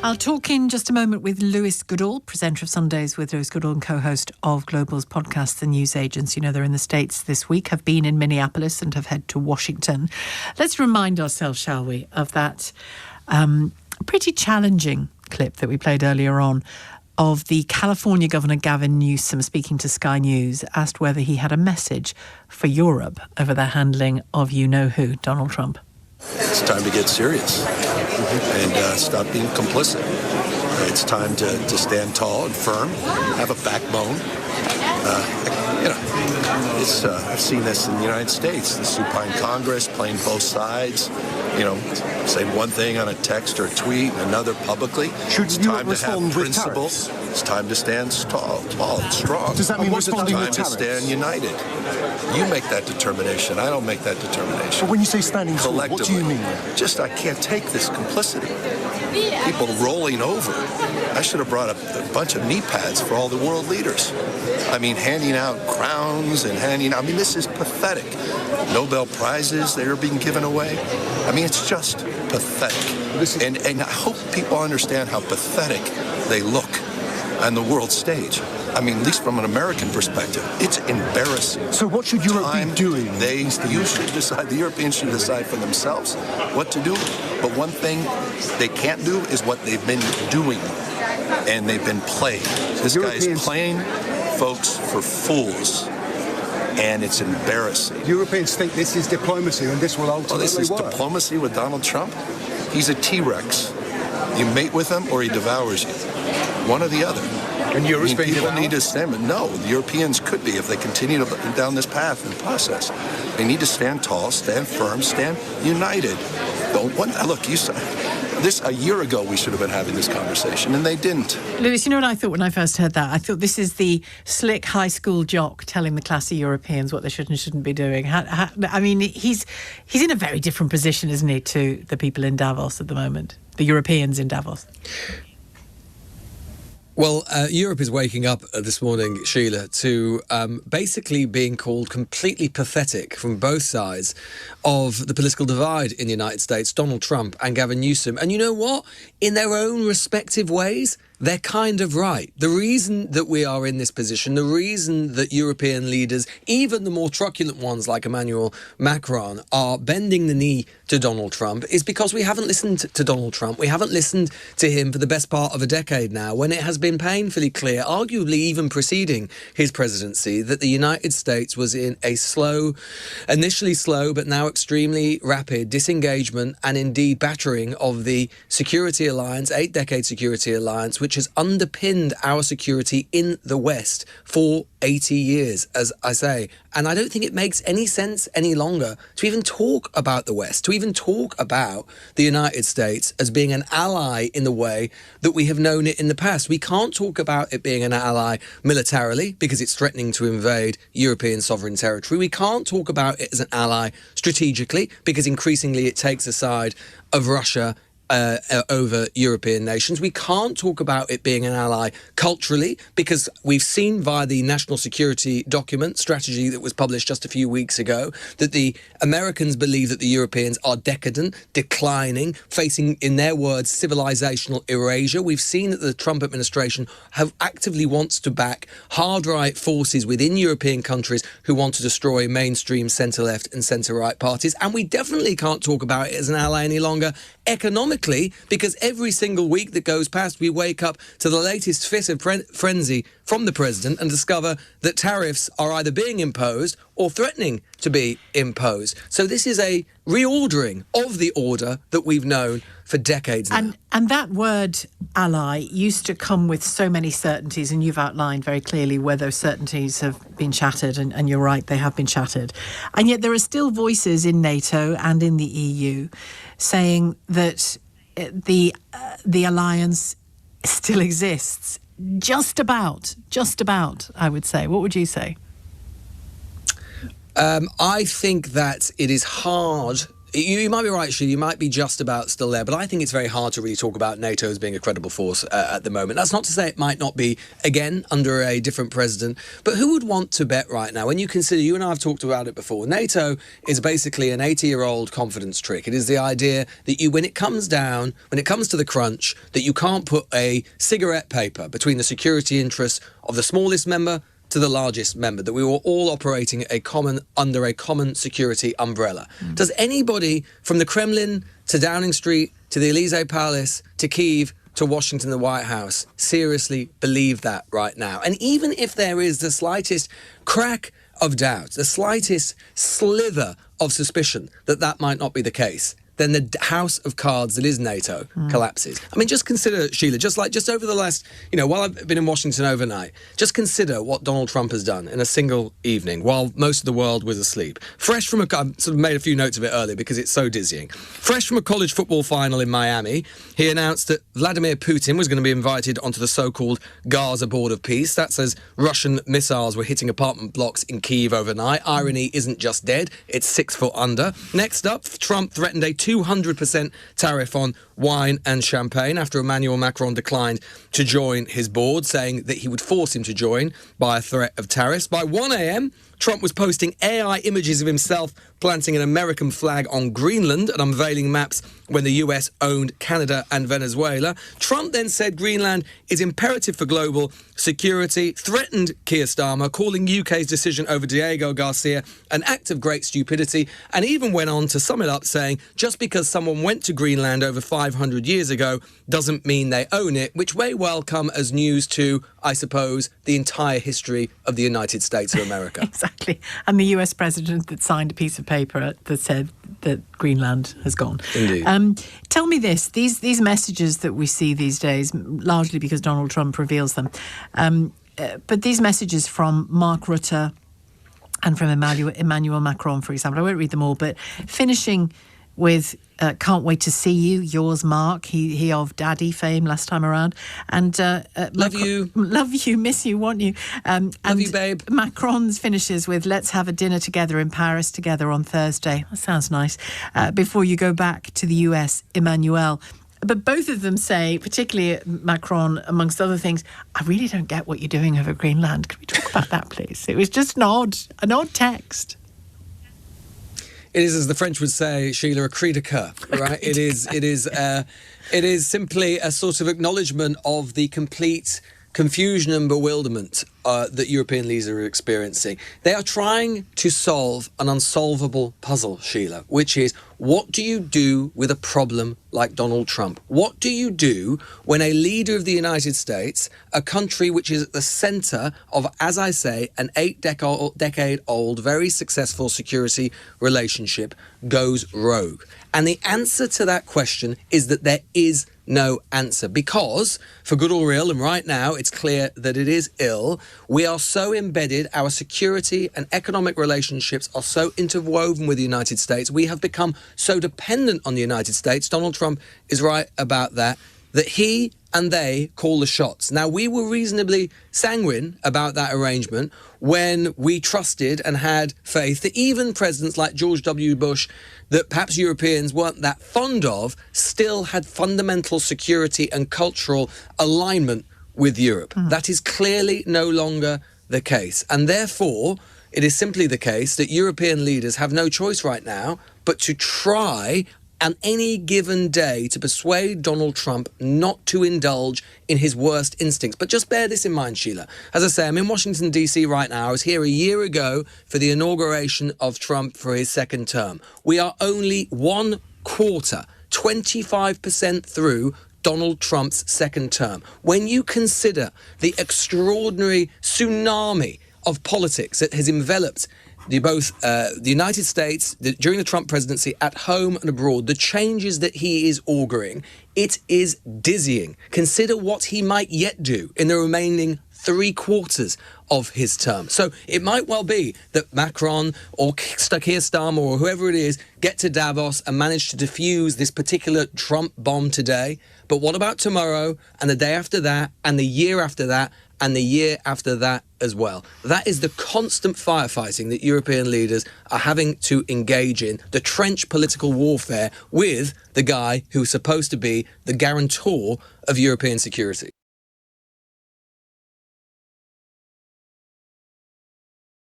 I'll talk in just a moment with Lewis Goodall, presenter of Sundays with Lewis Goodall and co-host of Global's podcast, The News Agents. You know, they're in the States this week, have been in Minneapolis and have head to Washington. Let's remind ourselves, shall we, of that pretty challenging clip that we played earlier on of the California Governor Gavin Newsom speaking to Sky News, asked whether he had a message for Europe over their handling of you-know-who, Donald Trump. It's time to get serious and stop being complicit. It's time to stand tall and firm, have a backbone. I've seen this in the United States, the supine Congress playing both sides. Say one thing on a text or a tweet, and another publicly. It's time to have principles. It's time to stand tall and strong. Does that mean responding with tariffs? It's time to stand united. You make that determination. I don't make that determination. But when you say standing tall, what do you mean? I can't take this complicity. People rolling over. I should have brought a bunch of knee pads for all the world leaders. Handing out crowns and this is pathetic. Nobel Prizes that are being given away. It's just pathetic. And I hope people understand how pathetic they look on the world stage. At least from an American perspective, it's embarrassing. So what should Europe be doing? You should decide, the Europeans should decide for themselves what to do. But one thing they can't do is what they've been doing. And they've been playing. This guy's playing folks for fools. And it's embarrassing. Europeans think this is diplomacy and this will ultimately this is work. Diplomacy with Donald Trump? He's a T-Rex. You mate with him or he devours you. One or the other. And Europe's being people devoured? need to stand. No, the Europeans could be if they continue down this path and process. They need to stand tall, stand firm, stand united. Look, you said this a year ago. We should have been having this conversation, and they didn't. Lewis, you know what I thought when I first heard that? I thought this is the slick high school jock telling the classy Europeans what they should and shouldn't be doing. He's in a very different position, isn't he, to the people in Davos at the moment, the Europeans in Davos. Well, Europe is waking up this morning, Sheila, to basically being called completely pathetic from both sides of the political divide in the United States, Donald Trump and Gavin Newsom. And you know what? In their own respective ways, they're kind of right. The reason that we are in this position, the reason that European leaders, even the more truculent ones like Emmanuel Macron, are bending the knee to Donald Trump is because we haven't listened to Donald Trump. We haven't listened to him for the best part of a decade now, when it has been painfully clear, arguably even preceding his presidency, that the United States was in a initially slow, but now extremely rapid disengagement and indeed battering of the security alliance, 8-decade security alliance, which has underpinned our security in the West for 80 years, as I say. And I don't think it makes any sense any longer to even talk about the West, to even talk about the United States as being an ally in the way that we have known it in the past. We can't talk about it being an ally militarily because it's threatening to invade European sovereign territory. We can't talk about it as an ally strategically because increasingly it takes a side of Russia over European nations. We can't talk about it being an ally culturally because we've seen via the national security document strategy that was published just a few weeks ago that the Americans believe that the Europeans are decadent, declining, facing, in their words, civilizational erasure. We've seen that the Trump administration actively wants to back hard-right forces within European countries who want to destroy mainstream centre-left and centre-right parties. And we definitely can't talk about it as an ally any longer economically, because every single week that goes past, we wake up to the latest fit of frenzy from the president and discover that tariffs are either being imposed or threatening to be imposed. So this is a reordering of the order that we've known for decades now. And that word ally used to come with so many certainties, and you've outlined very clearly where those certainties have been shattered, and you're right, they have been shattered. And yet there are still voices in NATO and in the EU saying that the alliance still exists. Just about, I would say. What would you say? I think that it is hard You might be right, Sheila. You might be just about still there, but I think it's very hard to really talk about NATO as being a credible force at the moment. That's not to say it might not be again under a different president, but who would want to bet right now? When you consider, you and I have talked about it before, NATO is basically an 80-year-old confidence trick. It is the idea that when it comes to the crunch, that you can't put a cigarette paper between the security interests of the smallest member to the largest member, that we were all operating under a common security umbrella. Does anybody from the Kremlin to Downing Street to the Elysee Palace to Kyiv to Washington, the White House, seriously believe that right now? And even if there is the slightest crack of doubt, the slightest slither of suspicion that might not be the case, then the house of cards that is NATO collapses. I mean, just consider, Sheila, just over the last, while I've been in Washington overnight, just consider what Donald Trump has done in a single evening while most of the world was asleep. I sort of made a few notes of it earlier because it's so dizzying. Fresh from a college football final in Miami, he announced that Vladimir Putin was going to be invited onto the so-called Gaza Board of Peace. That's as Russian missiles were hitting apartment blocks in Kyiv overnight. Irony isn't just dead, it's 6 foot under. Next up, Trump threatened a 200% tariff on wine and champagne after Emmanuel Macron declined to join his board, saying that he would force him to join by a threat of tariffs. By 1 a.m, Trump was posting AI images of himself planting an American flag on Greenland and unveiling maps when the US owned Canada and Venezuela. Trump then said Greenland is imperative for global security, threatened Keir Starmer, calling UK's decision over Diego Garcia an act of great stupidity, and even went on to sum it up saying, just because someone went to Greenland over 500 years ago doesn't mean they own it, which may well come as news to, I suppose, the entire history of the United States of America. Exactly. And the US president that signed a piece of paper that said that Greenland has gone. Indeed. Tell me this, these messages that we see these days, largely because Donald Trump reveals them, but these messages from Mark Rutte and from Emmanuel Macron, for example, I won't read them all, but finishing with can't wait to see you, yours, Mark, he of Daddy fame last time around, and love you, miss you, want you, love you, babe. Macron's finishes with let's have a dinner together in Paris together on Thursday. That sounds nice. Before you go back to the US, Emmanuel. But both of them say, particularly Macron, amongst other things, I really don't get what you're doing over Greenland. Can we talk about that, please? It was just an odd text. It is, as the French would say, Sheila, a cri de coeur, right? It is simply a sort of acknowledgement of the complete confusion and bewilderment that European leaders are experiencing. They are trying to solve an unsolvable puzzle, Sheila, which is, what do you do with a problem like Donald Trump? What do you do when a leader of the United States, a country which is at the centre of, as I say, an 8-decade-old, very successful security relationship, goes rogue? And the answer to that question is that there is no answer, because, for good or ill, and right now it's clear that it is ill, we are so embedded, our security and economic relationships are so interwoven with the United States, we have become so dependent on the United States, Donald Trump is right about that he and they call the shots. Now, we were reasonably sanguine about that arrangement when we trusted and had faith that even presidents like George W. Bush, that perhaps Europeans weren't that fond of, still had fundamental security and cultural alignment with Europe. That is clearly no longer the case. And therefore, it is simply the case that European leaders have no choice right now but to try on any given day to persuade Donald Trump not to indulge in his worst instincts. But just bear this in mind, Sheila. As I say, I'm in Washington, D.C. right now. I was here a year ago for the inauguration of Trump for his second term. We are only 1/4, 25% through Donald Trump's second term. When you consider the extraordinary tsunami of politics that has enveloped the United States during the Trump presidency, at home and abroad, the changes that he is auguring, it is dizzying. Consider what he might yet do in the remaining 3/4 of his term. So it might well be that Macron or Keir Starmer or whoever it is get to Davos and manage to defuse this particular Trump bomb today. But what about tomorrow and the day after that and the year after that and the year after that as well. That is the constant firefighting that European leaders are having to engage in, the trench political warfare with the guy who's supposed to be the guarantor of European security.